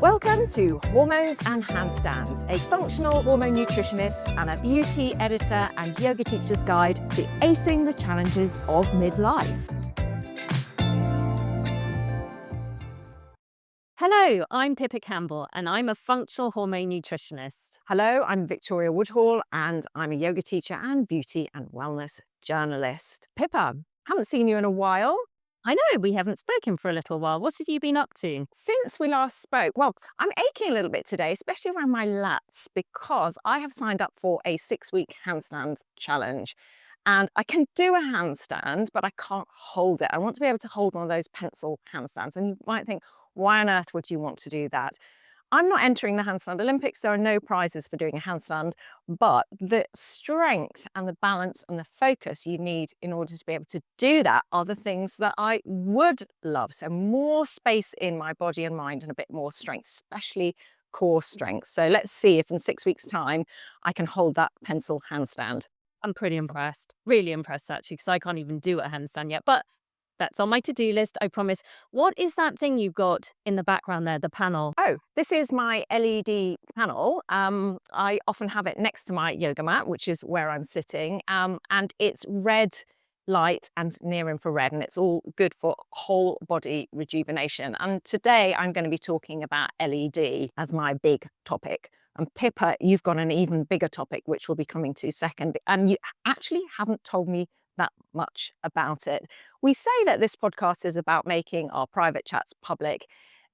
Welcome to Hormones and Handstands, a functional hormone nutritionist and a beauty editor and yoga teacher's guide to acing the challenges of midlife. Hello, I'm Pippa Campbell and I'm a functional hormone nutritionist. Hello, I'm Victoria Woodhall and I'm a yoga teacher and beauty and wellness journalist. Pippa, haven't seen you in a while. I know we haven't spoken for a little while. What have you been up to? Since we last spoke, well, I'm aching a little bit today, especially around my lats, because I have signed up for a 6-week handstand challenge. And I can do a handstand, but I can't hold it. I want to be able to hold one of those pencil handstands. And you might think, why on earth would you want to do that? I'm not entering the Handstand Olympics. There are no prizes for doing a handstand, but the strength and the balance and the focus you need in order to be able to do that are the things that I would love. So more space in my body and mind and a bit more strength, especially core strength. So let's see if in 6 weeks' time I can hold that pencil handstand. I'm pretty impressed. Really impressed, actually, because I can't even do a handstand yet. But that's on my to-do list, I promise. What is that thing you've got in the background there, the panel? Oh, this is my LED panel. I often have it next to my yoga mat, which is where I'm sitting. And it's red light and near infrared, and it's all good for whole body rejuvenation. And today I'm going to be talking about LED as my big topic. And Pippa, you've got an even bigger topic, which we'll be coming to second. And you actually haven't told me that much about it. We say that this podcast is about making our private chats public.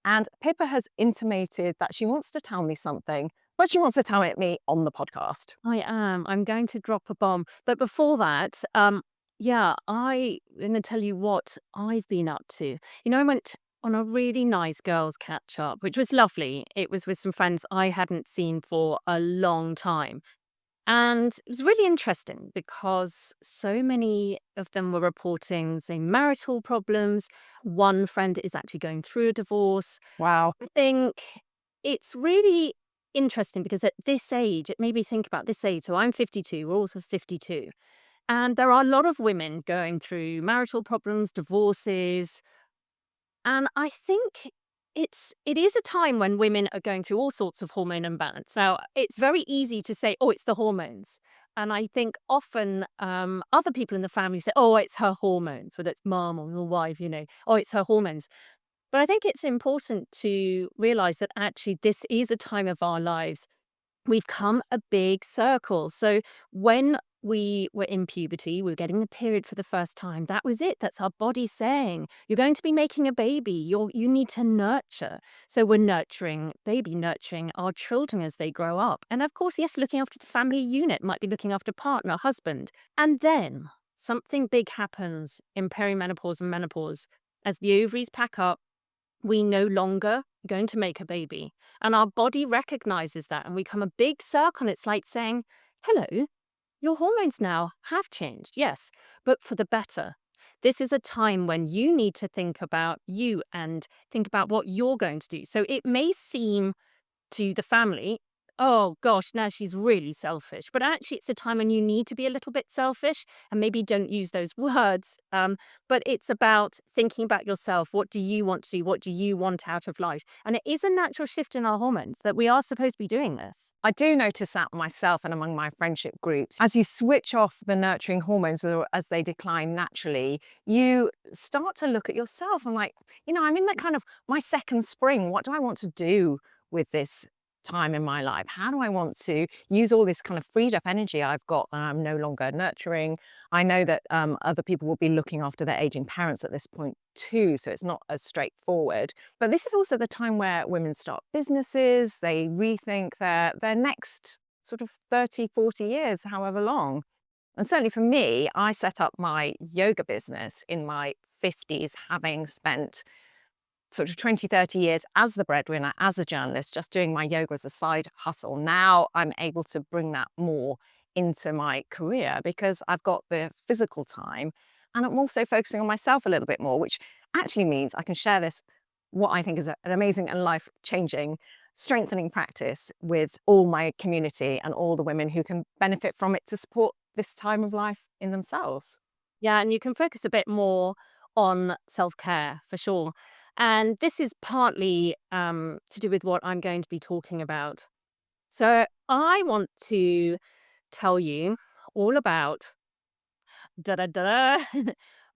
And Pippa has intimated that she wants to tell me something, but she wants to tell it me on the podcast. I am. I'm going to drop a bomb. But before that, I'm going to tell you what I've been up to. I went on a really nice girls' catch up, which was lovely. It was with some friends I hadn't seen for a long time. And it was really interesting because so many of them were reporting, say, marital problems. One friend is actually going through a divorce. Wow. I think it's really interesting because at this age, it made me think about this age. So I'm 52, we're also 52. And there are a lot of women going through marital problems, divorces, and I think it is a time when women are going through all sorts of hormone imbalance. Now, it's very easy to say, "Oh, it's the hormones," and I think often other people in the family say, "Oh, it's her hormones," whether it's mum or your wife, "Oh, it's her hormones." But I think it's important to realize that actually this is a time of our lives we've come a big circle. So when we were in puberty, we were getting the period for the first time. That was it. That's our body saying, you're going to be making a baby. You need to nurture. So we're nurturing our children as they grow up. And of course, yes, looking after the family unit, might be looking after partner, husband. And then something big happens in perimenopause and menopause. As the ovaries pack up, we no longer going to make a baby. And our body recognizes that and we come a big circle. It's like saying, hello, your hormones now have changed, yes, but for the better. This is a time when you need to think about you and think about what you're going to do. So it may seem to the family, oh gosh, now she's really selfish. But actually, it's a time when you need to be a little bit selfish and maybe don't use those words. But it's about thinking about yourself. What do you want to do? What do you want out of life? And it is a natural shift in our hormones that we are supposed to be doing this. I do notice that myself and among my friendship groups. As you switch off the nurturing hormones or as they decline naturally, you start to look at yourself. I'm like, I'm in the kind of my second spring. What do I want to do with this time in my life? How do I want to use all this kind of freed up energy I've got that I'm no longer nurturing? I know that other people will be looking after their aging parents at this point too, so it's not as straightforward. But this is also the time where women start businesses, they rethink their next sort of 30, 40 years, however long. And certainly for me, I set up my yoga business in my 50s, having spent sort of 20, 30 years as the breadwinner, as a journalist, just doing my yoga as a side hustle. Now I'm able to bring that more into my career because I've got the physical time and I'm also focusing on myself a little bit more, which actually means I can share this, what I think is an amazing and life-changing strengthening practice with all my community and all the women who can benefit from it to support this time of life in themselves. Yeah, and you can focus a bit more on self-care for sure. And this is partly to do with what I'm going to be talking about. So I want to tell you all about da da da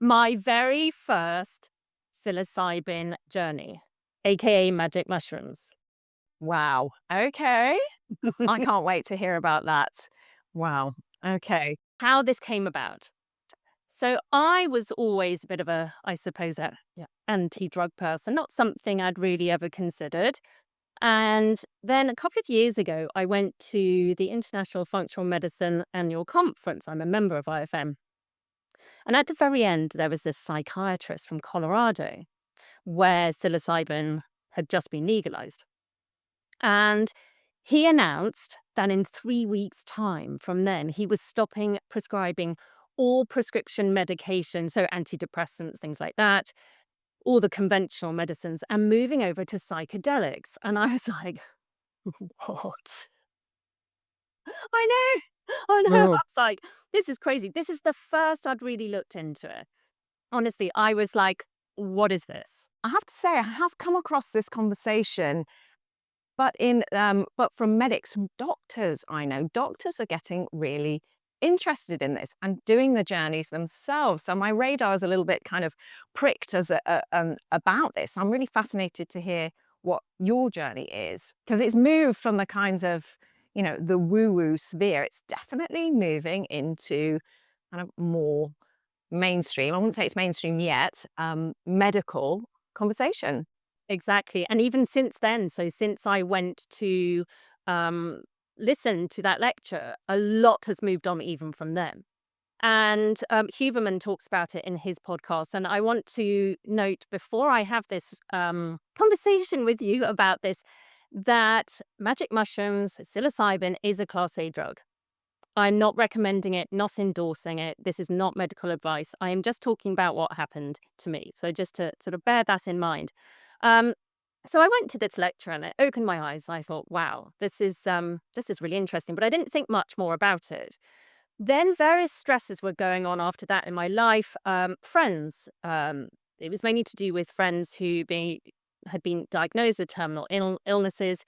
my very first psilocybin journey, aka magic mushrooms. Wow. Okay. I can't wait to hear about that. Wow. Okay. How this came about. So I was always a bit of a, I suppose, anti-drug person, not something I'd really ever considered. And then a couple of years ago, I went to the International Functional Medicine Annual Conference. I'm a member of IFM. And at the very end, there was this psychiatrist from Colorado where psilocybin had just been legalized. And he announced that in 3 weeks' time from then, he was stopping prescribing all prescription medication, so antidepressants, things like that, all the conventional medicines, and moving over to psychedelics. And I was like, what? I know. I know. I Oh, was like, this is crazy. This is the first I'd really looked into it. Honestly, I was like, what is this? I have to say, I have come across this conversation, but from medics, from doctors, I know doctors are getting really interested in this and doing the journeys themselves. So my radar is a little bit kind of pricked about this. I'm really fascinated to hear what your journey is because it's moved from the kinds of the woo-woo sphere. It's definitely moving into kind of more mainstream. I wouldn't say it's mainstream yet. Medical conversation. Exactly. And even since then, so since I went to um, listen to that lecture, a lot has moved on even from then. And Huberman talks about it in his podcast. And I want to note before I have this conversation with you about this, that magic mushrooms, psilocybin, is a Class A drug. I'm not recommending it, not endorsing it. This is not medical advice. I am just talking about what happened to me. So just to sort of bear that in mind. Um, so I went to this lecture and it opened my eyes. I thought, wow, this is really interesting. But I didn't think much more about it. Then various stresses were going on after that in my life. Friends. It was mainly to do with friends had been diagnosed with terminal illnesses.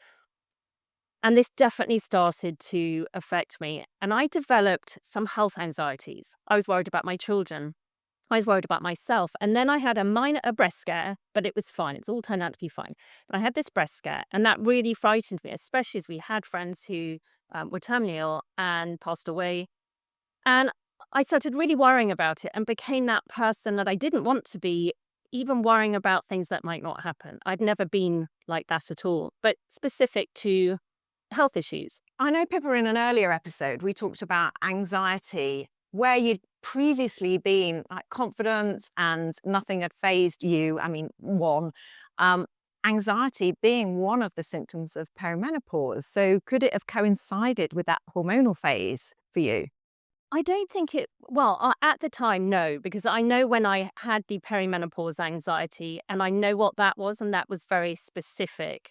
And this definitely started to affect me. And I developed some health anxieties. I was worried about my children. I was worried about myself. And then I had a breast scare, but it was fine. It's all turned out to be fine. But I had this breast scare, and that really frightened me, especially as we had friends who were terminally ill and passed away. And I started really worrying about it and became that person that I didn't want to be, even worrying about things that might not happen. I'd never been like that at all, but specific to health issues. I know, Pippa, in an earlier episode, we talked about anxiety, where you'd previously been like confident and nothing had phased you. I mean, um, anxiety being one of the symptoms of perimenopause. So could it have coincided with that hormonal phase for you? I don't think at the time, no, because I know when I had the perimenopause anxiety and I know what that was, and that was very specific.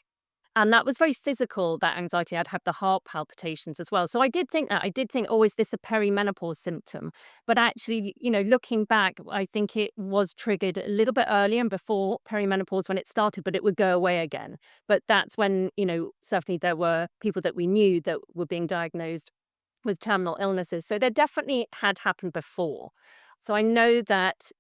And that was very physical, that anxiety. I'd have the heart palpitations as well. So I did think that. I did think, oh, is this a perimenopause symptom? But actually, looking back, I think it was triggered a little bit earlier and before perimenopause when it started, but it would go away again. But that's when, certainly there were people that we knew that were being diagnosed with terminal illnesses. So there definitely had happened before. So I know that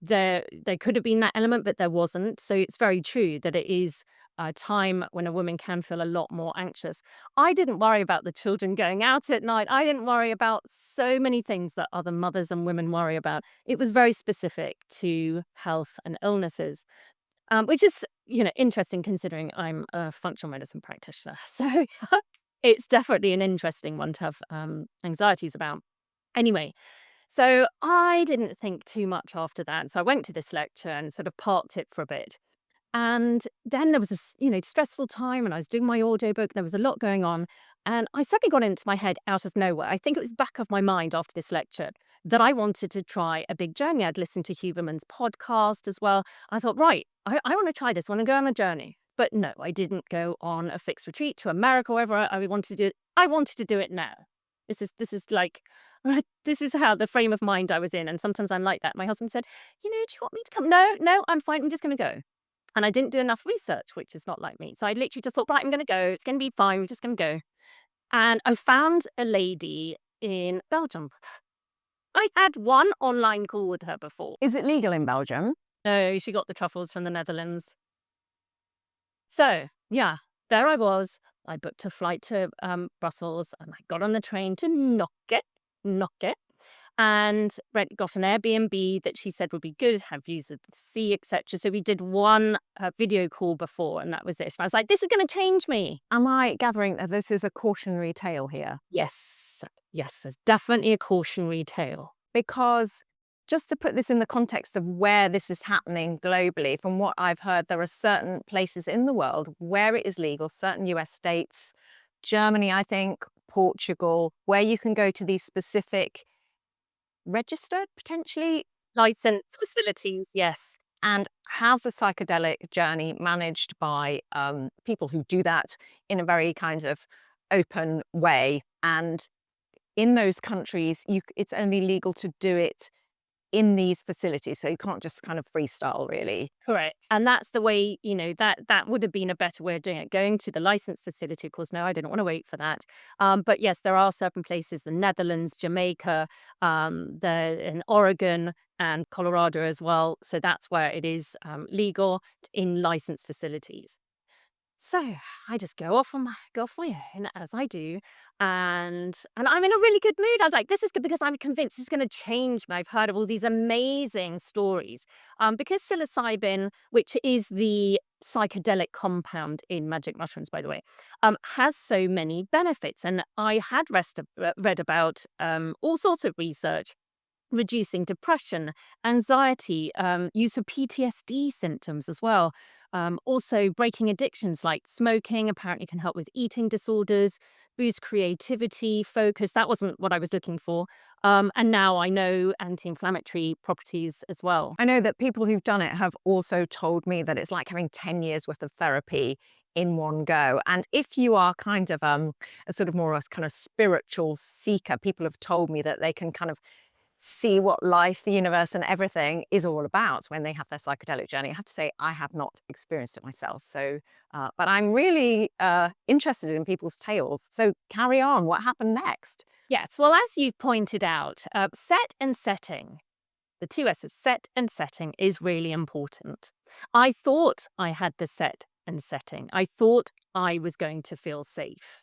there could have been that element, but there wasn't. So it's very true that it is a time when a woman can feel a lot more anxious. I didn't worry about the children going out at night. I didn't worry about so many things that other mothers and women worry about. It was very specific to health and illnesses, which is, interesting considering I'm a functional medicine practitioner. So it's definitely an interesting one to have anxieties about. Anyway, so I didn't think too much after that. So I went to this lecture and sort of parked it for a bit. And then there was this, stressful time and I was doing my audiobook. There was a lot going on. And I suddenly got into my head out of nowhere. I think it was back of my mind after this lecture that I wanted to try a big journey. I'd listened to Huberman's podcast as well. I thought, right, I want to try this. I want to go on a journey. But no, I didn't go on a fixed retreat to America, wherever I wanted to do it. I wanted to do it now. This is like, this is how the frame of mind I was in. And sometimes I'm like that. My husband said, do you want me to come? No, I'm fine. I'm just going to go. And I didn't do enough research, which is not like me. So I literally just thought, right, I'm going to go. It's going to be fine. We're just going to go. And I found a lady in Belgium. I had one online call with her before. Is it legal in Belgium? No, she got the truffles from the Netherlands. So, yeah, there I was. I booked a flight to Brussels and I got on the train to knock it, and got an Airbnb that she said would be good, have views of the sea, etc. So we did one video call before, and that was it. And I was like, this is going to change me. Am I gathering that this is a cautionary tale here? Yes, yes, there's definitely a cautionary tale. Because just to put this in the context of where this is happening globally, from what I've heard, there are certain places in the world where it is legal, certain US states, Germany, I think, Portugal, where you can go to these specific registered, potentially, Licensed facilities, yes. and have the psychedelic journey managed by people who do that in a very kind of open way. And in those countries, it's only legal to do it in these facilities, so you can't just kind of freestyle, really. Correct. And that's the way, that would have been a better way of doing it. Going to the licensed facility, of course, no, I didn't want to wait for that. But yes, there are certain places, the Netherlands, Jamaica, in Oregon and Colorado as well. So that's where it is legal in licensed facilities. So I just go off my own as I do, and I'm in a really good mood. I was like, this is good because I'm convinced it's going to change me. I've heard of all these amazing stories, because psilocybin, which is the psychedelic compound in magic mushrooms, by the way, has so many benefits. And I had read about all sorts of research reducing depression, anxiety, use of PTSD symptoms as well. Also, breaking addictions like smoking apparently can help with eating disorders, boost creativity, focus. That wasn't what I was looking for. And now I know anti inflammatory properties as well. I know that people who've done it have also told me that it's like having 10 years worth of therapy in one go. And if you are kind of a sort of more a kind of spiritual seeker, people have told me that they can kind of see what life, the universe, and everything is all about when they have their psychedelic journey. I have to say, I have not experienced it myself. So, but I'm really interested in people's tales. So carry on. What happened next? Yes, well, as you've pointed out, set and setting, the two S's, set and setting, is really important. I thought I had the set and setting. I thought I was going to feel safe.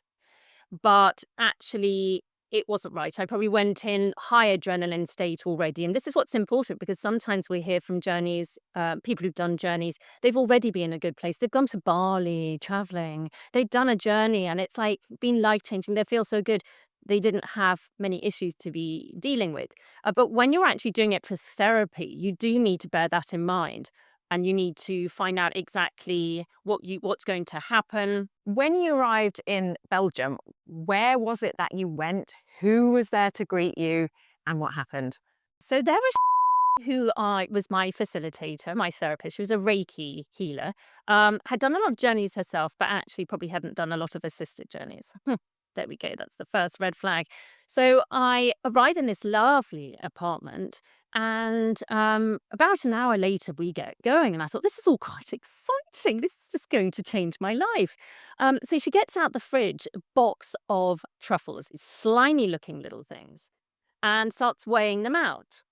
But actually, it wasn't right. I probably went in high adrenaline state already. And this is what's important because sometimes we hear from journeys, people who've done journeys, they've already been in a good place. They've gone to Bali, traveling, they've done a journey and it's like been life changing. They feel so good. They didn't have many issues to be dealing with. But when you're actually doing it for therapy, you do need to bear that in mind. And you need to find out exactly what's going to happen. When you arrived in Belgium, where was it that you went? Who was there to greet you? And what happened? So there was who I was my facilitator, my therapist. She was a Reiki healer. Had done a lot of journeys herself, but actually probably hadn't done a lot of assisted journeys. There we go. That's the first red flag. So I arrived in this lovely apartment, and about an hour later, we get going. And I thought, this is all quite exciting. This is just going to change my life. So she gets out the fridge a box of truffles, these slimy looking little things, and starts weighing them out.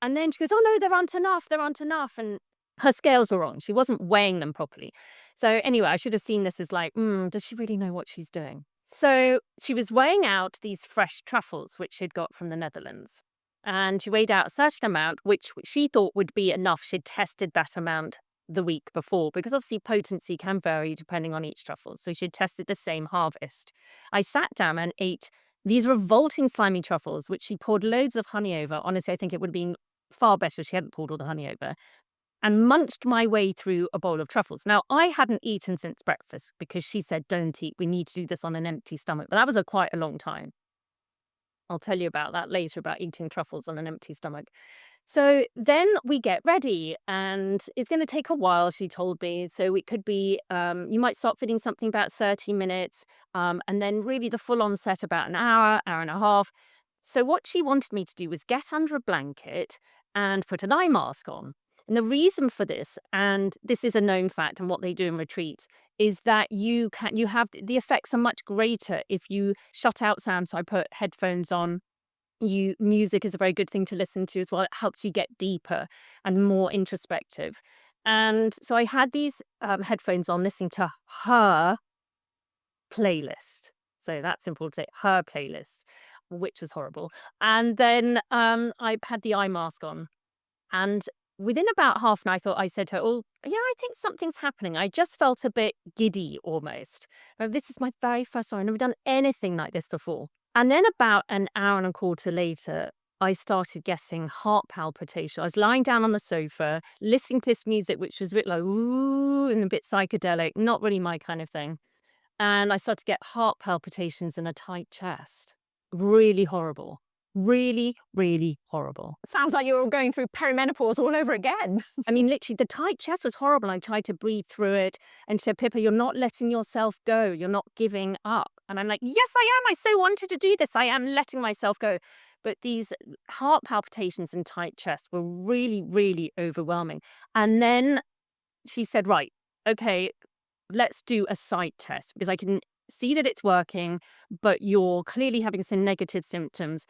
And then she goes, oh no, there aren't enough. There aren't enough. And her scales were wrong. She wasn't weighing them properly. So anyway, I should have seen this as like, does she really know what she's doing? So she was weighing out these fresh truffles, which she'd got from the Netherlands. And she weighed out a certain amount, which she thought would be enough. She'd tested that amount the week before, because obviously potency can vary depending on each truffle. So she'd tested the same harvest. I sat down and ate these revolting slimy truffles, which she poured loads of honey over. Honestly, I think it would have been far better if she hadn't poured all the honey over, and munched my way through a bowl of truffles. Now, I hadn't eaten since breakfast because she said, don't eat. We need to do this on an empty stomach. But that was quite a long time. I'll tell you about that later, about eating truffles on an empty stomach. So then we get ready, and it's going to take a while, she told me. So it could be, you might start feeding something about 30 minutes, and then really the full on set about an hour, hour and a half. So what she wanted me to do was get under a blanket and put an eye mask on. And the reason for this, and this is a known fact and what they do in retreats, is that you have the effects are much greater if you shut out sound. So I put headphones on. Music is a very good thing to listen to as well. It helps you get deeper and more introspective. And so I had these headphones on listening to her playlist. So that's important to say, her playlist, which was horrible. And then I had the eye mask on. And within about half an hour, I said to her, "Oh, yeah, I think something's happening. I just felt a bit giddy almost. This is my very first time. I've never done anything like this before." And then about an hour and a quarter later, I started getting heart palpitation. I was lying down on the sofa, listening to this music, which was a bit like, ooh, and a bit psychedelic, not really my kind of thing. And I started to get heart palpitations and a tight chest. Really horrible. Really, really horrible. Sounds like you're all going through perimenopause all over again. I mean, literally, the tight chest was horrible. I tried to breathe through it and she said, "Pippa, you're not letting yourself go. You're not giving up." And I'm like, "Yes, I am. I so wanted to do this. I am letting myself go." But these heart palpitations and tight chest were really, really overwhelming. And then she said, "Right, okay, let's do a sight test because I can see that it's working, but you're clearly having some negative symptoms.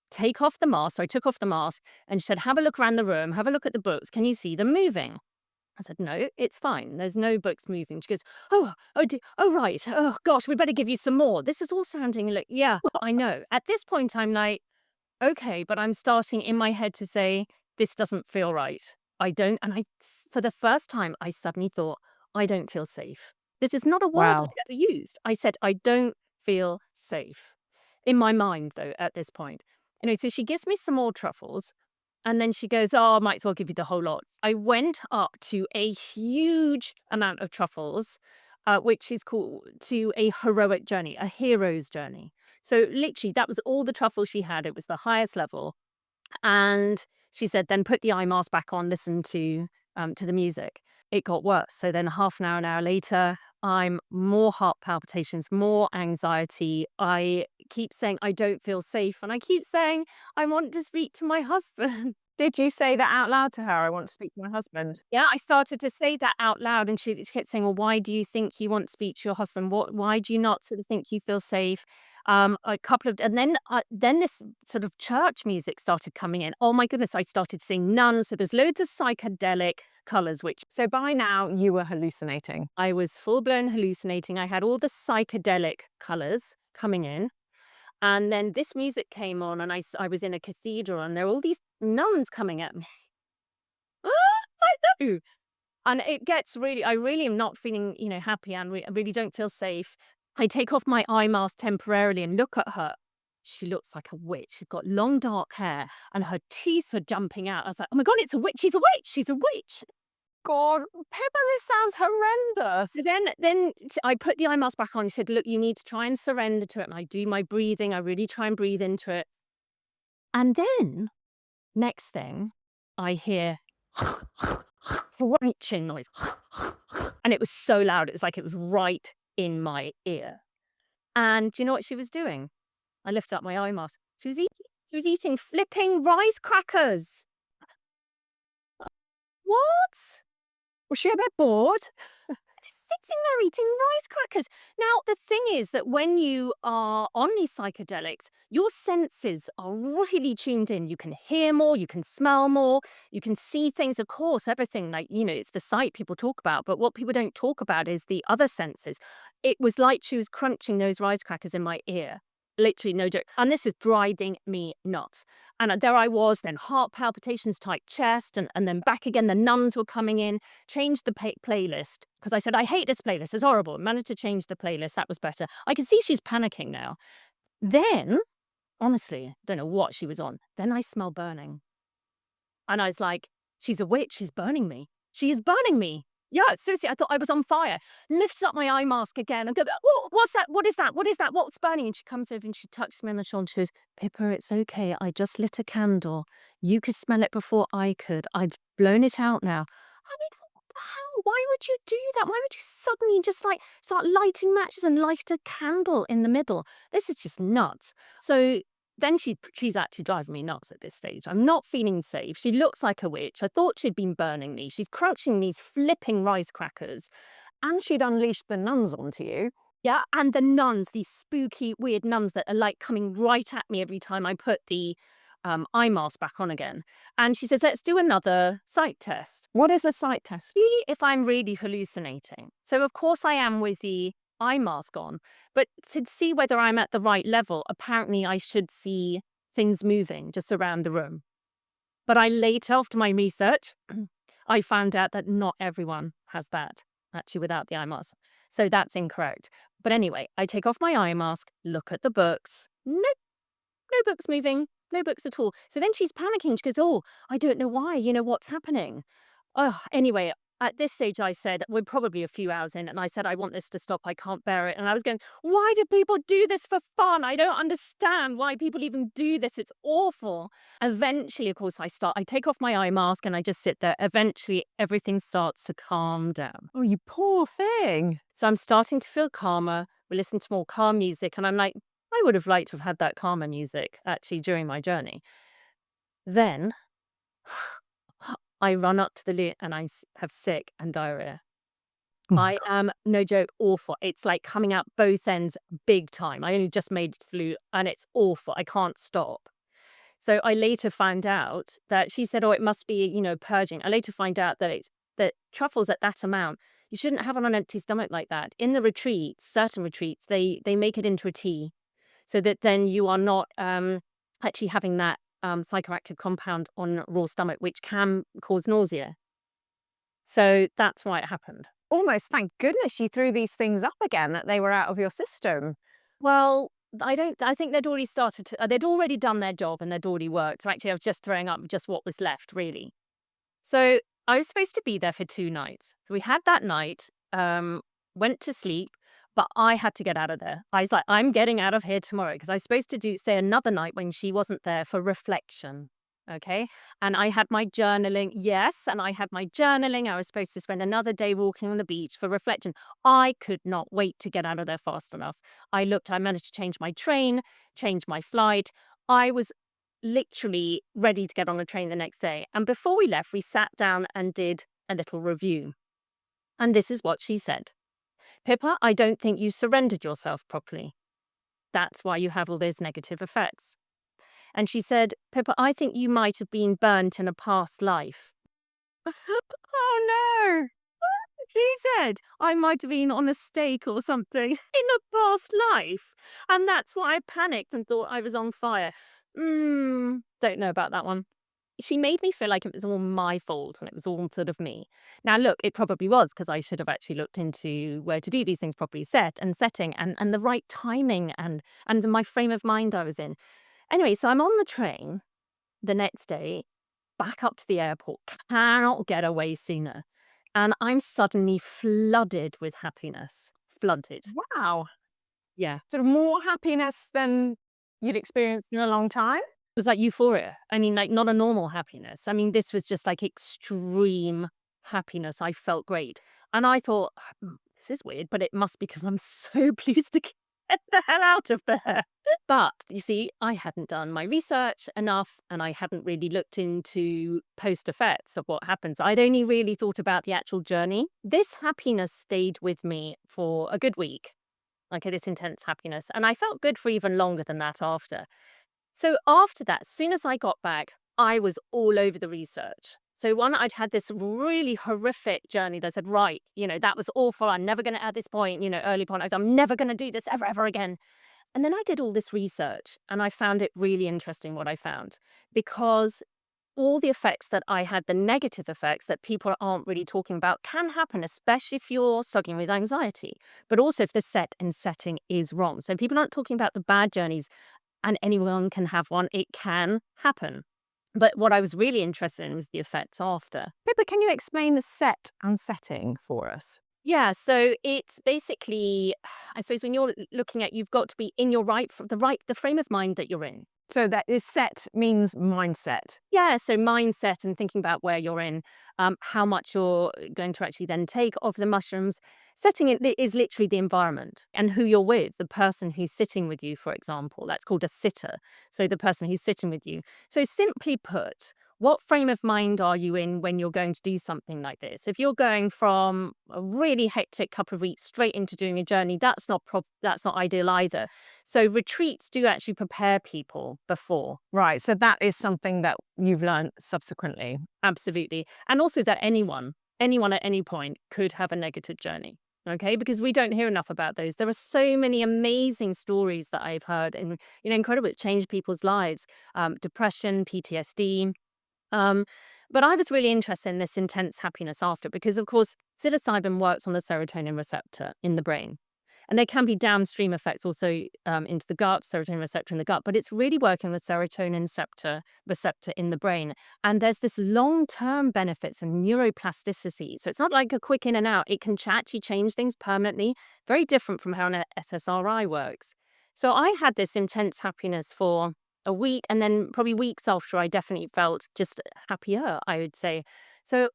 Take off the mask." So I took off the mask and she said, "Have a look around the room, have a look at the books. Can you see them moving?" I said, "No, it's fine. There's no books moving." She goes, oh, right. Oh, gosh, we better give you some more." This is all sounding like, yeah, I know. At this point, I'm like, okay, but I'm starting in my head to say, this doesn't feel right. I don't. And for the first time, I suddenly thought, I don't feel safe. This is not a word Wow. I've ever used. I said, I don't feel safe. In my mind, though, at this point. Anyway, so she gives me some more truffles. And then she goes, "Oh, I might as well give you the whole lot." I went up to a huge amount of truffles, which is called to a heroic journey, a hero's journey. So literally, that was all the truffles she had. It was the highest level. And she said, "Then put the eye mask back on, listen to the music." It got worse. So then half an hour later, I'm more heart palpitations, more anxiety. I keep saying I don't feel safe, and I keep saying I want to speak to my husband. Did you say that out loud to her? "I want to speak to my husband." Yeah, I started to say that out loud, and she kept saying, "Well, why do you think you want to speak to your husband? Why do you not sort of think you feel safe?" A couple of, and then this sort of church music started coming in. Oh my goodness, I started seeing nuns. So there's loads of psychedelic colors, which So by now you were hallucinating. I was full blown hallucinating. I had all the psychedelic colors coming in. And then this music came on, and I was in a cathedral, and there were all these nuns coming at me. I know. And it gets really, I really am not feeling, happy, and I really don't feel safe. I take off my eye mask temporarily and look at her. She looks like a witch. She's got long dark hair and her teeth are jumping out. I was like, "Oh my God, it's a witch. She's a witch. She's a witch." God, Pippa, this sounds So horrendous. I put the eye mask back on. She said, "Look, you need to try and surrender to it." And I do my breathing. I really try and breathe into it. And then, next thing, I hear crunching noise. And it was so loud. It was like it was right in my ear. And do you know what she was doing? I lifted up my eye mask. She was eating flipping rice crackers. What? Was she a bit bored? Just sitting there eating rice crackers. Now, the thing is that when you are on these psychedelics, your senses are really tuned in. You can hear more, you can smell more, you can see things, of course, everything like, it's the sight people talk about. But what people don't talk about is the other senses. It was like she was crunching those rice crackers in my ear. Literally, no joke. And this is driving me nuts. And there I was, then heart palpitations, tight chest, and then back again. The nuns were coming in, changed the playlist because I said, "I hate this playlist. It's horrible." Managed to change the playlist. That was better. I can see she's panicking now. Then, honestly, don't know what she was on. Then I smell burning. And I was like, "She's a witch. She's burning me. She is burning me." Yeah, seriously, I thought I was on fire. Lifted up my eye mask again and go, "Oh, what's that? What is that? What is that? What's burning?" And she comes over and she touches me on the shoulder and she goes, "Pippa, it's okay. I just lit a candle. You could smell it before I could. I've blown it out now." I mean, what the hell? Why would you do that? Why would you suddenly just like start lighting matches and light a candle in the middle? This is just nuts. So then she's actually driving me nuts at this stage. I'm not feeling safe. She looks like a witch. I thought she'd been burning me. She's crunching these flipping rice crackers. And she'd unleashed the nuns onto you. Yeah, and the nuns, these spooky, weird nuns that are like coming right at me every time I put the eye mask back on again. And she says, let's do another sight test. What is a sight test? See if I'm really hallucinating. So, of course, I am with the eye mask on, but to see whether I'm at the right level, apparently I should see things moving just around the room. But I later, after my research, I found out that not everyone has that actually without the eye mask. So that's incorrect. But anyway, I take off my eye mask, look at the books. Nope, no books moving, no books at all. So then she's panicking. She goes, oh, I don't know why, what's happening? Oh, anyway, at this stage, I said, we're probably a few hours in, and I said, I want this to stop. I can't bear it. And I was going, why do people do this for fun? I don't understand why people even do this. It's awful. Eventually, of course, I take off my eye mask and I just sit there. Eventually, everything starts to calm down. Oh, you poor thing. So I'm starting to feel calmer. We listen to more calm music, and I'm like, I would have liked to have had that calmer music actually during my journey. Then I run up to the loo and I have sick and diarrhea. Oh my I God. am, no joke, awful. It's like coming out both ends big time. I only just made it to the loo and it's awful. I can't stop. So I later found out that she said, oh, it must be, purging. I later find out that that truffles at that amount, you shouldn't have on an empty stomach like that. In the retreats, certain retreats, they make it into a tea so that then you are not actually having that psychoactive compound on raw stomach, which can cause nausea. So that's why it happened. Almost thank goodness you threw these things up again, that they were out of your system. Well, I think they'd already started to, they'd already done their job and they'd already worked. So actually, I was just throwing up just what was left, really. So I was supposed to be there for 2 nights. So we had that night, went to sleep, but I had to get out of there. I was like, I'm getting out of here tomorrow because I was supposed to stay another night when she wasn't there for reflection. Okay. And I had my journaling. Yes. And I had my journaling. I was supposed to spend another day walking on the beach for reflection. I could not wait to get out of there fast enough. I managed to change my train, change my flight. I was literally ready to get on a train the next day. And before we left, we sat down and did a little review. And this is what she said. Pippa, I don't think you surrendered yourself properly. That's why you have all those negative effects. And she said, Pippa, I think you might have been burnt in a past life. Oh no. She said, I might have been on a stake or something in a past life. And that's why I panicked and thought I was on fire. Don't know about that one. She made me feel like it was all my fault and it was all sort of me. Now, look, it probably was because I should have actually looked into where to do these things properly, setting and the right timing and my frame of mind I was in. Anyway, so I'm on the train the next day, back up to the airport, cannot get away sooner. And I'm suddenly flooded with happiness. Flooded. Wow. Yeah. Sort of more happiness than you'd experienced in a long time. It was like euphoria. I mean, like not a normal happiness. I mean, this was just like extreme happiness. I felt great. And I thought, this is weird, but it must be because I'm so pleased to get the hell out of there. But you see, I hadn't done my research enough and I hadn't really looked into post effects of what happens. I'd only really thought about the actual journey. This happiness stayed with me for a good week, like this intense happiness. And I felt good for even longer than that after. So after that, as soon as I got back, I was all over the research. So I'd had this really horrific journey that said, right, that was awful. I'm never going to, at this point, early point, I'm never going to do this ever again. And then I did all this research and I found it really interesting what I found because all the effects that I had, the negative effects that people aren't really talking about can happen, especially if you're struggling with anxiety, but also if the setting is wrong. So people aren't talking about the bad journeys and anyone can have one. It can happen. But what I was really interested in was the effects after. Pippa, can you explain the set and setting for us? Yeah, so it's basically, I suppose when you're looking at, you've got to be in your the frame of mind that you're in. So that is set means mindset. Yeah, so mindset and thinking about where you're in, how much you're going to actually then take of the mushrooms. Setting it is literally the environment and who you're with, the person who's sitting with you, for example. That's called a sitter. So the person who's sitting with you. So simply put, what frame of mind are you in when you're going to do something like this? If you're going from a really hectic couple of weeks straight into doing a journey, that's not ideal either. So retreats do actually prepare people before. Right. So that is something that you've learned subsequently. Absolutely. And also that anyone at any point could have a negative journey. Okay, because we don't hear enough about those. There are so many amazing stories that I've heard, and incredible. It changed people's lives. Depression, PTSD. Um, but I was really interested in this intense happiness after, because, of course, psilocybin works on the serotonin receptor in the brain. And there can be downstream effects also into the gut, serotonin receptor in the gut, but it's really working the serotonin receptor in the brain. And there's this long-term benefits and neuroplasticity. So it's not like a quick in and out. It can actually change things permanently, very different from how an SSRI works. So I had this intense happiness for a week, and then probably weeks after, I definitely felt just happier, I would say. So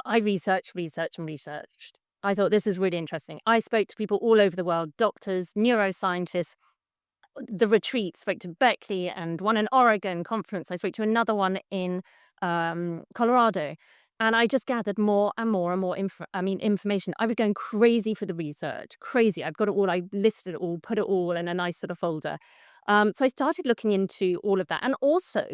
I researched, and researched. I thought this is really interesting. I spoke to people all over the world, doctors, neuroscientists, the retreats, spoke to Beckley and one in Oregon conference. I spoke to another one in Colorado. And I just gathered more and more and more information. I was going crazy for the research, crazy. I've got it all. I listed it all, put it all in a nice sort of folder. So I started looking into all of that. And also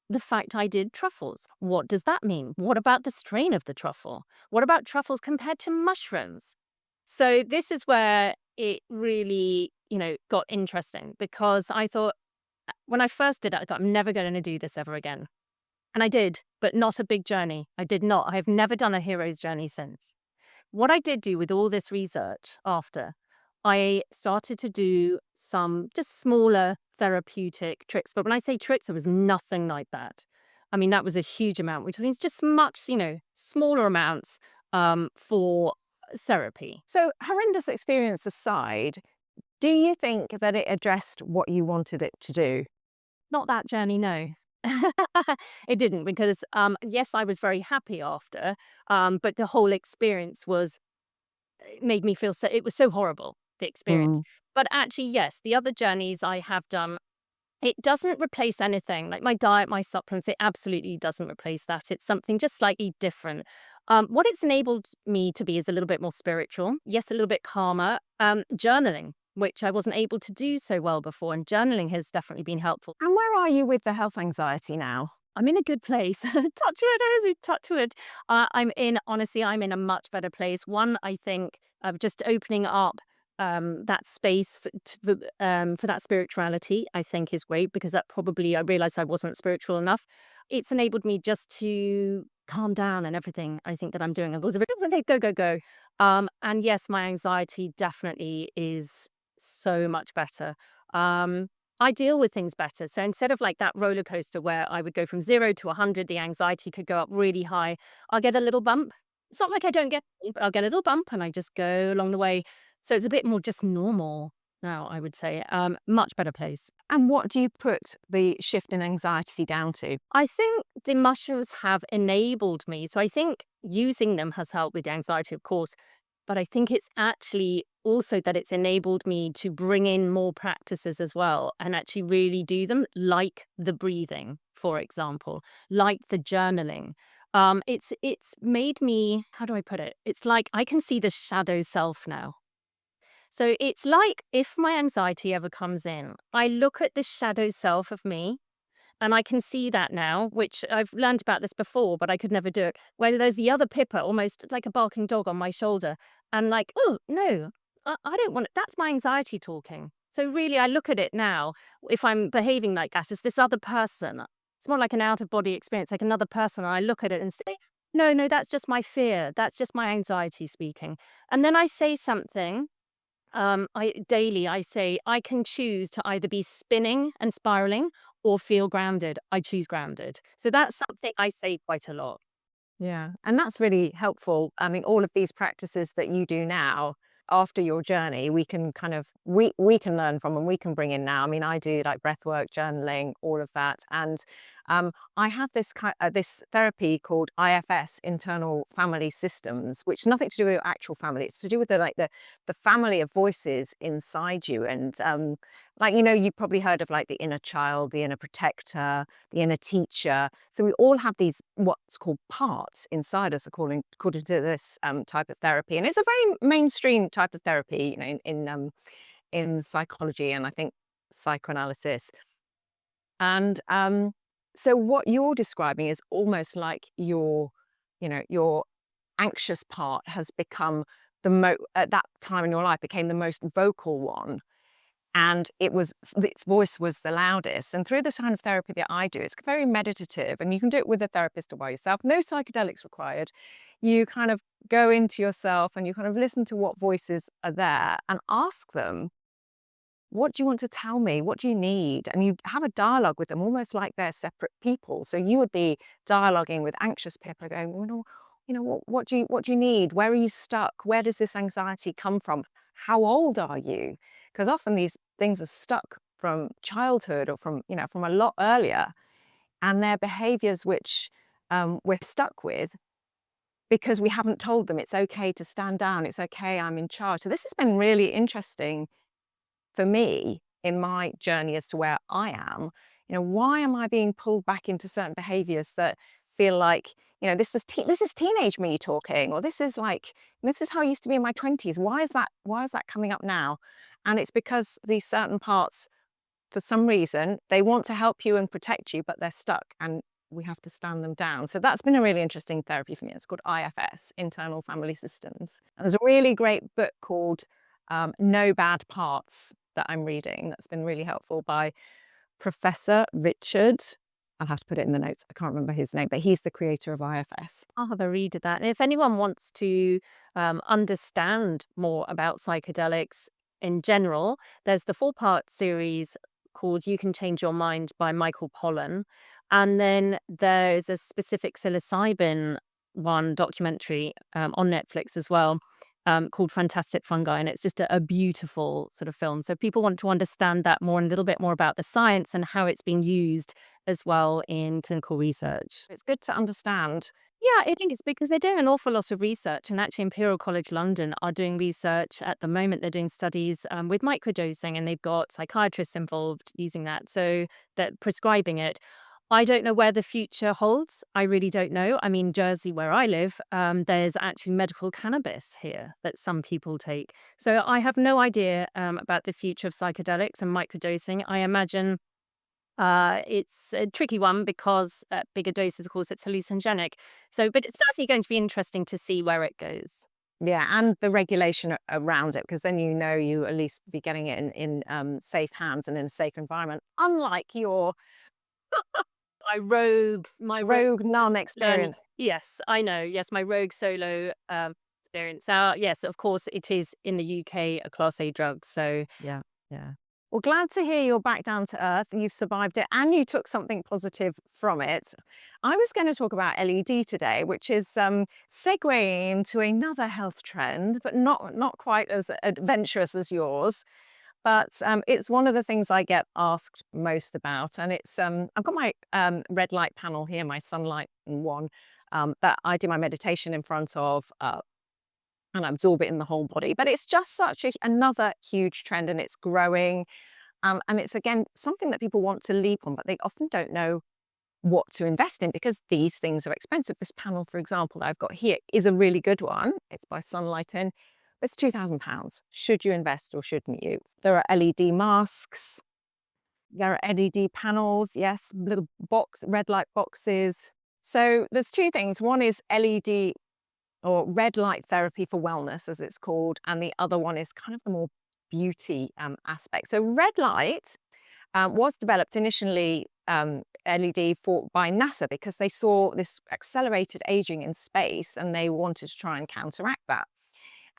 the fact I did truffles. What does that mean? What about the strain of the truffle? What about truffles compared to mushrooms? So this is where it really, got interesting, because I thought when I first did it, I thought I'm never going to do this ever again. And I did, but not a big journey. I did not. I have never done a hero's journey since. What I did do with all this research after, I started to do some just smaller therapeutic tricks. But when I say tricks, it was nothing like that. I mean, that was a huge amount, which means just much, smaller amounts for therapy. So, horrendous experience aside, do you think that it addressed what you wanted it to do? Not that journey, no. It didn't, because, yes, I was very happy after, but the whole experience was it made me feel so it was so horrible, the experience. Mm. But actually, yes, the other journeys I have done, it doesn't replace anything. Like my diet, my supplements, it absolutely doesn't replace that. It's something just slightly different. What it's enabled me to be is a little bit more spiritual. Yes, a little bit calmer. Journaling, which I wasn't able to do so well before. And journaling has definitely been helpful. And where are you with the health anxiety now? I'm in a good place. Touch wood, honestly, touch wood. Honestly, I'm in a much better place. One, I think, of just opening up that space for that spirituality, I think is great, because that probably, I realized I wasn't spiritual enough. It's enabled me just to calm down and everything I think that I'm doing. I was a bit go, go, go. And yes, my anxiety definitely is so much better. Um, I deal with things better. So instead of like that roller coaster where I would go from 0 to 100, the anxiety could go up really high. I'll get a little bump. It's not like I don't get it, but I'll get a little bump and I just go along the way. So it's a bit more just normal now, I would say. Much better place. And what do you put the shift in anxiety down to? I think the mushrooms have enabled me. So I think using them has helped with the anxiety, of course. But I think it's actually also that it's enabled me to bring in more practices as well and actually really do them, like the breathing, for example, like the journaling. It's made me, how do I put it? It's like I can see the shadow self now. So it's like if my anxiety ever comes in, I look at this shadow self of me and I can see that now, which I've learned about this before, but I could never do it. Where there's the other Pippa, almost like a barking dog on my shoulder. And like, oh, no, I don't want it. That's my anxiety talking. So really, I look at it now, if I'm behaving like that, as this other person. It's more like an out of body experience, like another person. And I look at it and say, no, no, that's just my fear. That's just my anxiety speaking. And then I say something I say I can choose to either be spinning and spiraling or feel grounded. I choose grounded. So that's something I say quite a lot. Yeah. And that's really helpful. I mean, all of these practices that you do now, after your journey, we can kind of we can learn from and we can bring in now. I mean, I do like breath work, journaling, all of that, and I have this therapy called IFS, internal family systems, which is nothing to do with your actual family. It's to do with the family of voices inside you, and like you've probably heard of like the inner child, the inner protector, the inner teacher. So we all have these what's called parts inside us, according to this type of therapy, and it's a very mainstream type of therapy, in psychology and I think psychoanalysis. And so what you're describing is almost like your anxious part has become at that time in your life became the most vocal one, and its voice was the loudest. And through the kind of therapy that I do, it's very meditative, and you can do it with a therapist or by yourself. No psychedelics required. You kind of go into yourself and you kind of listen to what voices are there and ask them, what do you want to tell me? What do you need? And you have a dialogue with them, almost like they're separate people. So you would be dialoguing with anxious Pippa, going, well, what do you need? Where are you stuck? Where does this anxiety come from? How old are you? Because often these things are stuck from childhood or from a lot earlier, and they're behaviors which we're stuck with because we haven't told them it's okay to stand down. It's okay, I'm in charge. So this has been really interesting for me in my journey as to where I am. Why am I being pulled back into certain behaviors that feel like, this is teenage me talking, or this is how I used to be in my 20s. Why is that coming up now? And it's because these certain parts, for some reason, they want to help you and protect you, but they're stuck, and we have to stand them down. So that's been a really interesting therapy for me. It's called IFS, Internal Family Systems. And there's a really great book called No Bad Parts that I'm reading that's been really helpful, by Professor Richard. I'll have to put it in the notes. I can't remember his name, but he's the creator of IFS. I'll have a read of that. And if anyone wants to understand more about psychedelics in general, there's the 4-part series called You Can Change Your Mind by Michael Pollan. And then there's a specific psilocybin one documentary on Netflix as well, called Fantastic Fungi. And it's just a beautiful sort of film. So people want to understand that more and a little bit more about the science and how it's being used as well in clinical research. It's good to understand. Yeah, I think it's because they're doing an awful lot of research, and actually Imperial College London are doing research at the moment. They're doing studies with microdosing, and they've got psychiatrists involved using that, so they're prescribing it. I don't know where the future holds. I really don't know. I mean, Jersey, where I live, there's actually medical cannabis here that some people take. So I have no idea about the future of psychedelics and microdosing. I imagine it's a tricky one because at bigger doses, of course, it's hallucinogenic. So, but it's certainly going to be interesting to see where it goes. Yeah, and the regulation around it, because then you at least be getting it in safe hands and in a safe environment, unlike your My rogue nun learning. experience. Yes, I know. Yes, my rogue solo experience. Yes, of course, it is in the UK a Class A drug. So Yeah, yeah. Well, glad to hear you're back down to earth and you've survived it and you took something positive from it. I was going to talk about LED today, which is segueing into another health trend, but not quite as adventurous as yours. But it's one of the things I get asked most about, and it's I've got my red light panel here, my sunlight one, that I do my meditation in front of. And absorb it in the whole body. But it's just such another huge trend, and it's growing. And it's, again, something that people want to leap on, but they often don't know what to invest in because these things are expensive. This panel, for example, that I've got here is a really good one. It's by Sunlighten. It's £2,000. Should you invest or shouldn't you? There are LED masks. There are LED panels. Yes, little red light boxes. So there's two things. One is LED or red light therapy for wellness, as it's called, and the other one is kind of the more beauty aspect. So red light was developed initially LED by NASA because they saw this accelerated aging in space and they wanted to try and counteract that.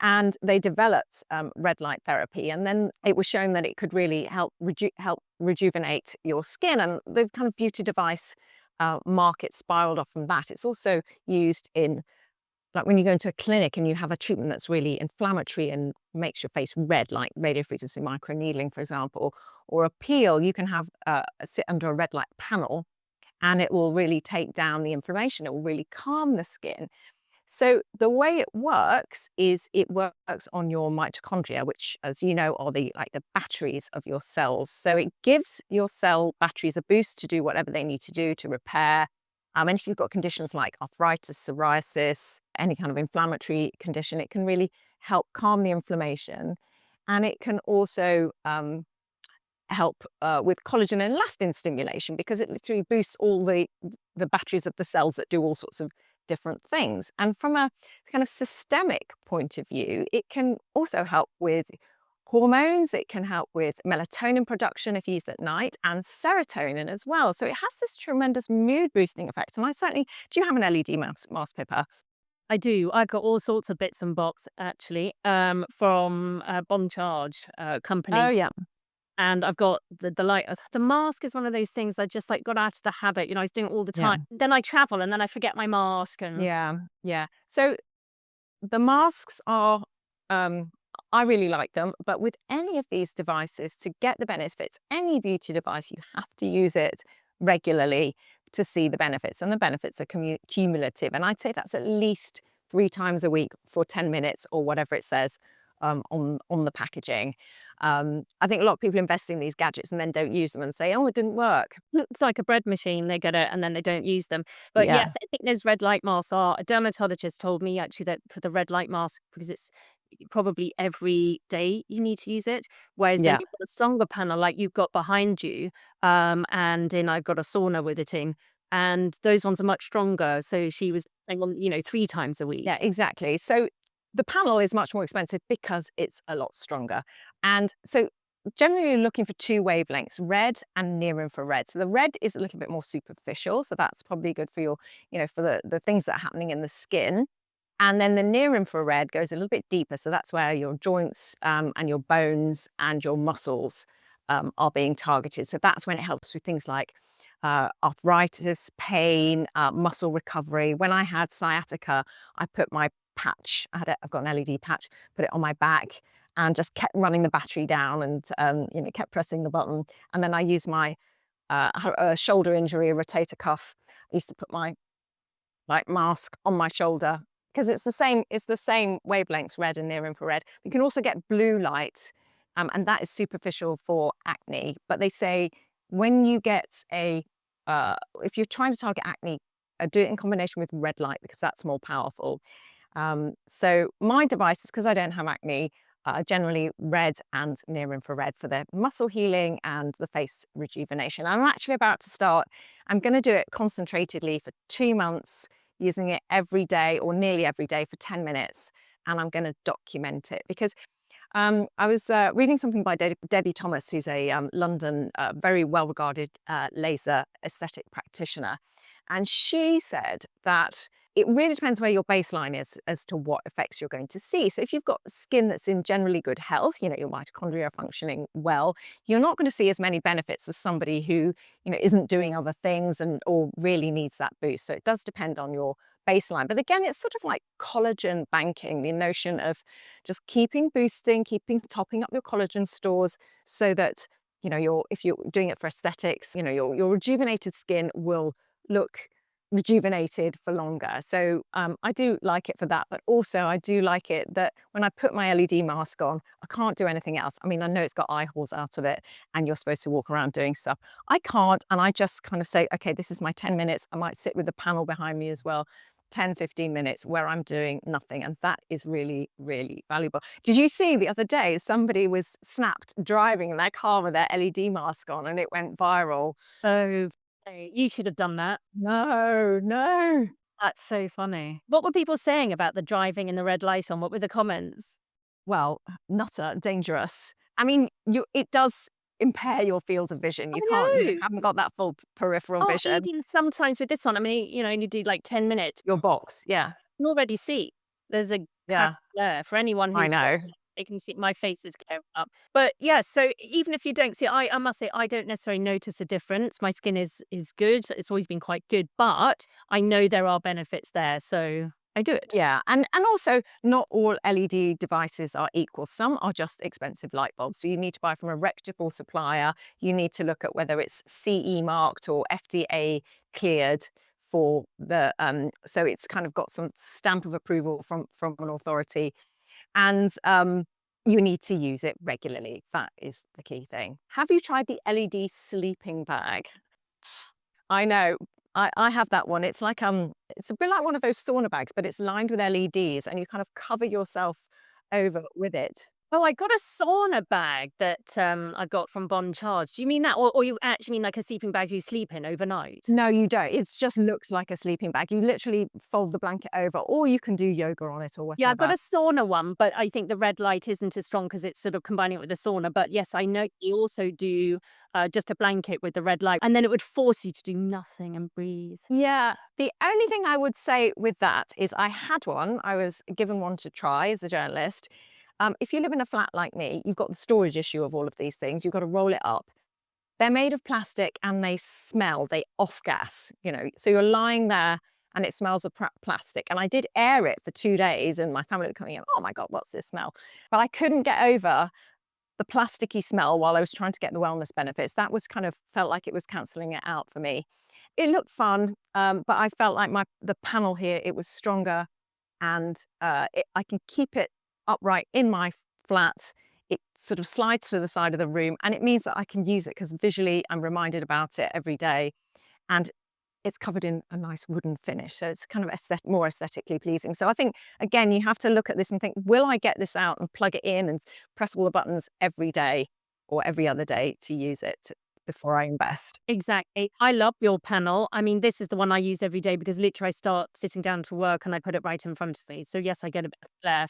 And they developed red light therapy, and then it was shown that it could really help rejuvenate your skin, and the kind of beauty device market spiraled off from that. It's also used in like when you go into a clinic and you have a treatment that's really inflammatory and makes your face red, like radiofrequency microneedling, for example, or a peel, you can have sit under a red light panel and it will really take down the inflammation. It will really calm the skin. So the way it works is it works on your mitochondria, which, as you know, are the like the batteries of your cells. So it gives your cell batteries a boost to do whatever they need to do to repair. And if you've got conditions like arthritis, psoriasis, any kind of inflammatory condition, it can really help calm the inflammation. And it can also help with collagen and elastin stimulation because it literally boosts all the batteries of the cells that do all sorts of different things. And from a kind of systemic point of view, it can also help with hormones. It can help with melatonin production if used at night, and serotonin as well. So it has this tremendous mood boosting effect. And I certainly, do you have an LED mask, Pippa? I do. I've got all sorts of bits and bobs actually, from Bon Charge Oh company. yeah. And I've got the light. The mask is one of those things I just like got out of the habit. I was doing it all the Yeah. time. Then I travel and then I forget my mask and Yeah. Yeah. So the masks are, I really like them, but with any of these devices, to get the benefits, any beauty device, you have to use it regularly to see the benefits, and the benefits are cumulative. And I'd say that's at least 3 times a week for 10 minutes or whatever it says on the packaging. I think a lot of people invest in these gadgets and then don't use them and say, oh, it didn't work. it's like a bread machine. They get it and then they don't use them. But Yeah. yes, I think those red light masks are. A dermatologist told me actually that for the red light mask, because it's probably every day you need to use it. Whereas then Yeah. you've got a stronger panel like you've got behind you, and then I've got a sauna with it in, and those ones are much stronger. So she was saying, well, 3 times a Yeah, week. exactly. So the panel is much more expensive because it's a lot stronger. And so generally you're looking for 2 wavelengths, red and near infrared. So the red is a little bit more superficial. So that's probably good for your, for the things that are happening in the skin. And then the near infrared goes a little bit deeper. So that's where your joints and your bones and your muscles are being targeted. So that's when it helps with things like arthritis, pain, muscle recovery. When I had sciatica, I put my patch, I've got an LED patch, put it on my back and just kept running the battery down and, kept pressing the button. And then I used my a shoulder injury, a rotator cuff. I used to put my mask on my shoulder because it's the same wavelengths, red and near infrared. You can also get blue light, and that is superficial for acne. But they say when you get if you're trying to target acne, do it in combination with red light because that's more powerful. So my devices, because I don't have acne, are generally red and near infrared for the muscle healing and the face rejuvenation. I'm actually about to start. I'm going to do it concentratedly for 2 months, using it every day or nearly every day for 10 minutes. And I'm going to document it because I was reading something by Debbie Thomas, who's a London, very well-regarded laser aesthetic practitioner. And she said that it really depends where your baseline is as to what effects you're going to see. So if you've got skin that's in generally good health, your mitochondria are functioning well, you're not going to see as many benefits as somebody who, isn't doing other things and or really needs that boost. So it does depend on your baseline. But again, it's sort of like collagen banking, the notion of just keeping boosting, keeping topping up your collagen stores so that, if you're doing it for aesthetics, your rejuvenated skin will look rejuvenated for longer. So I do like it for that, but also I do like it that when I put my LED mask on, I can't do anything else. I mean, I know it's got eye holes out of it and you're supposed to walk around doing stuff. I can't, and I just kind of say, okay, this is my 10 minutes. I might sit with the panel behind me as well. 10-15 minutes where I'm doing nothing, and that is really, really valuable. Did you see the other day somebody was snapped driving in their car with their LED mask on and it went viral? So you should have done that. No, no. That's so funny. What were people saying about the driving and the red light on? What were the comments? Well, nutter, dangerous. I mean, it does impair your field of vision. I You can't, know. haven't got that full peripheral Oh, vision. even sometimes with this on, I mean, you do like 10 minutes, Your box, yeah, you can already see there's a yeah, there for anyone I who's know. watching. They can see my face is clearing up. But yeah, so even if you don't see, I must say I don't necessarily notice a difference. My skin is good. It's always been quite good, but I know there are benefits there. So I do it. Yeah, and also not all LED devices are equal. Some are just expensive light bulbs. So you need to buy from a reputable supplier. You need to look at whether it's CE marked or FDA cleared for the so it's kind of got some stamp of approval from an authority. And you need to use it regularly. That is the key thing. Have you tried the LED sleeping bag? I know. I have that one. It's a bit like one of those sauna bags, but it's lined with LEDs and you kind of cover yourself over with it. Oh, I got a sauna bag that, I got from Bon Charge. Do you mean that? Or you actually mean like a sleeping bag you sleep in overnight? No, you don't. It just looks like a sleeping bag. You literally fold the blanket over, or you can do yoga on it or Yeah, I've got whatever. a sauna one, but I think the red light isn't as strong because it's sort of combining it with the sauna. But yes, I know you also do just a blanket with the red light, and then it would force you to do nothing and breathe. Yeah, the only thing I would say with that is I had one. I was given one to try as a journalist. If you live in a flat like me, you've got the storage issue of all of these things. You've got to roll it up. They're made of plastic and they smell, they off gas, you know. So you're lying there and it smells of plastic. And I did air it for 2 days and my family were coming in, oh my God, what's this smell? But I couldn't get over the plasticky smell while I was trying to get the wellness benefits. That was kind of felt like it was cancelling it out for me. It looked fun, but I felt like the panel here, it was stronger and I can keep it upright in my flat. It sort of slides to the side of the room and it means that I can use it because visually I'm reminded about it every day. And it's covered in a nice wooden finish. So it's kind of more aesthetically pleasing. So I think, again, you have to look at this and think, will I get this out and plug it in and press all the buttons every day or every other day to use it before I invest? Exactly. I love your panel. I mean, this is the one I use every day because literally I start sitting down to work and I put it right in front of me. So yes, I get a bit of glare,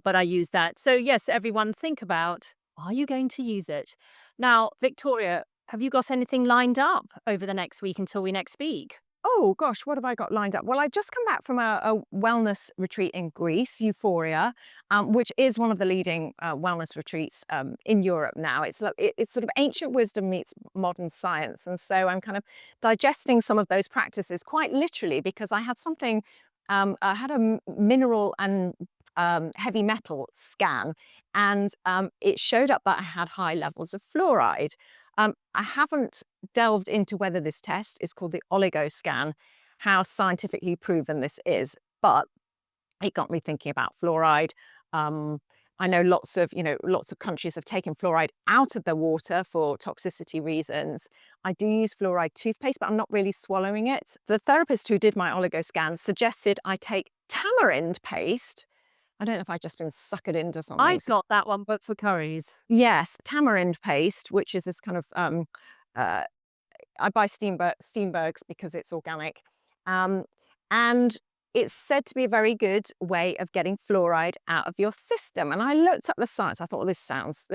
but I use that. So yes, everyone think about, are you going to use it? Now, Victoria, have you got anything lined up over the next week until we next speak? Oh gosh, what have I got lined up? Well, I just come back from a wellness retreat in Greece, Euphoria, which is one of the leading wellness retreats in Europe now. It's sort of ancient wisdom meets modern science, and so I'm kind of digesting some of those practices quite literally because I had something. I had a mineral and heavy metal scan, and it showed up that I had high levels of fluoride. I haven't delved into whether this test is called the oligo scan, how scientifically proven this is, but it got me thinking about fluoride. Um, I know lots of countries have taken fluoride out of their water for toxicity reasons. I do use fluoride toothpaste, but I'm not really swallowing it. The therapist who did my oligo scan suggested I take tamarind paste. I don't know if I've just been suckered into something. I've got that one, but for curries. Yes, tamarind paste, which is this kind of uh, I buy Steenberg's because it's organic, and it's said to be a very good way of getting fluoride out of your system. And I looked up the science. I thought, well, this sounds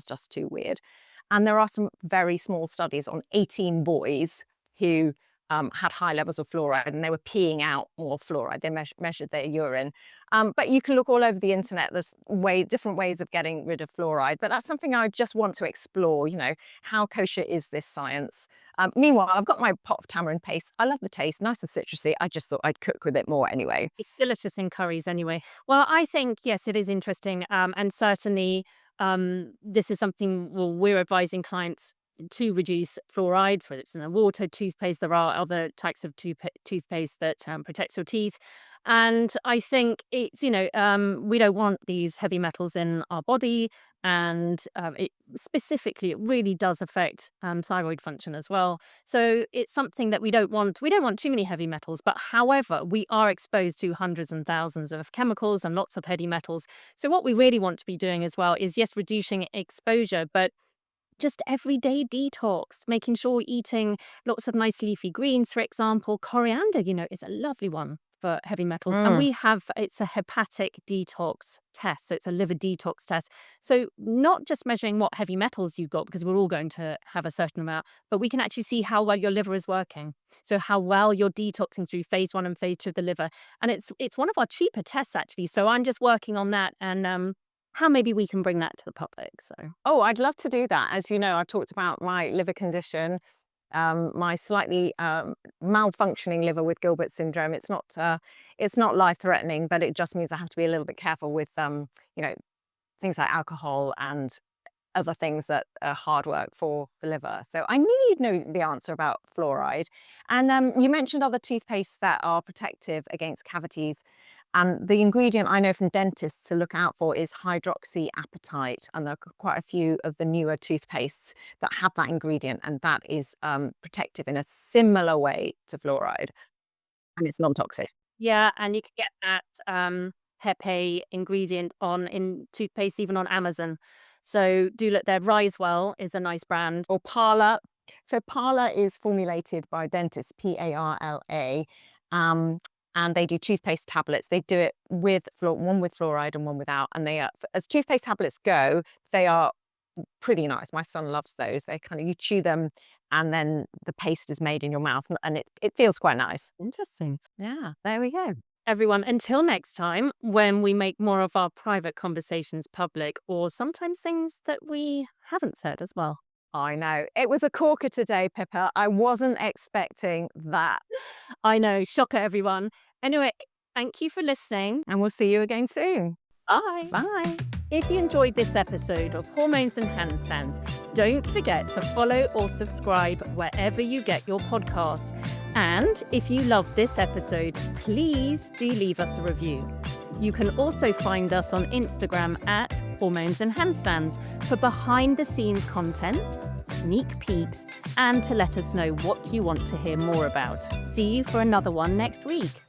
just too weird. And there are some very small studies on 18 boys who had high levels of fluoride and they were peeing out more fluoride. They measured their urine. But you can look all over the internet. There's different ways of getting rid of fluoride. But that's something I just want to explore, how kosher is this science? Meanwhile, I've got my pot of tamarind paste. I love the taste, nice and citrusy. I just thought I'd cook with it more anyway. It's delicious in curries anyway. Well, I think, yes, it is interesting. And certainly this is something, well, we're advising clients to reduce fluorides, whether it's in the water, toothpaste. There are other types of toothpaste that protects your teeth. And I think it's, we don't want these heavy metals in our body. And it really does affect thyroid function as well. So it's something that we don't want. We don't want too many heavy metals, but however, we are exposed to hundreds and thousands of chemicals and lots of heavy metals. So what we really want to be doing as well is, yes, reducing exposure, but just everyday detox, making sure we're eating lots of nice leafy greens, for example. Coriander, is a lovely one for heavy metals. And Mm. it's a hepatic detox test. So it's a liver detox test. So not just measuring what heavy metals you've got, because we're all going to have a certain amount, but we can actually see how well your liver is working. So how well you're detoxing through phase 1 and phase 2 of the liver. And it's one of our cheaper tests, actually. So I'm just working on that and how maybe we can bring that to the public. So Oh, I'd love to do that. As you know, I've talked about my liver condition. my slightly malfunctioning liver with Gilbert syndrome. It's not life-threatening, but it just means I have to be a little bit careful with you know, things like alcohol and other things that are hard work for the liver. So I knew you'd know the answer about fluoride. And you mentioned other toothpastes that are protective against cavities. And the ingredient I know from dentists to look out for is hydroxyapatite. And there are quite a few of the newer toothpastes that have that ingredient, and that is protective in a similar way to fluoride. And it's non-toxic. Yeah, and you can get that Hepe ingredient in toothpaste, even on Amazon. So do look there. Risewell is a nice brand. Or Parla. So Parla is formulated by dentists, Parla, and they do toothpaste tablets. They do it with one with fluoride and one without. And they are, as toothpaste tablets go, they are pretty nice. My son loves those. They kind of, you chew them and then the paste is made in your mouth, and it feels quite nice. Interesting. Yeah, there we go. Everyone, until next time, when we make more of our private conversations public, or sometimes things that we haven't said as well. I know. It was a corker today, Pippa. I wasn't expecting that. I know, shocker, everyone. Anyway, thank you for listening. And we'll see you again soon. Bye. Bye. If you enjoyed this episode of Hormones and Handstands, don't forget to follow or subscribe wherever you get your podcasts. And if you love this episode, please do leave us a review. You can also find us on Instagram at Hormones and Handstands for behind-the-scenes content, sneak peeks, and to let us know what you want to hear more about. See you for another one next week.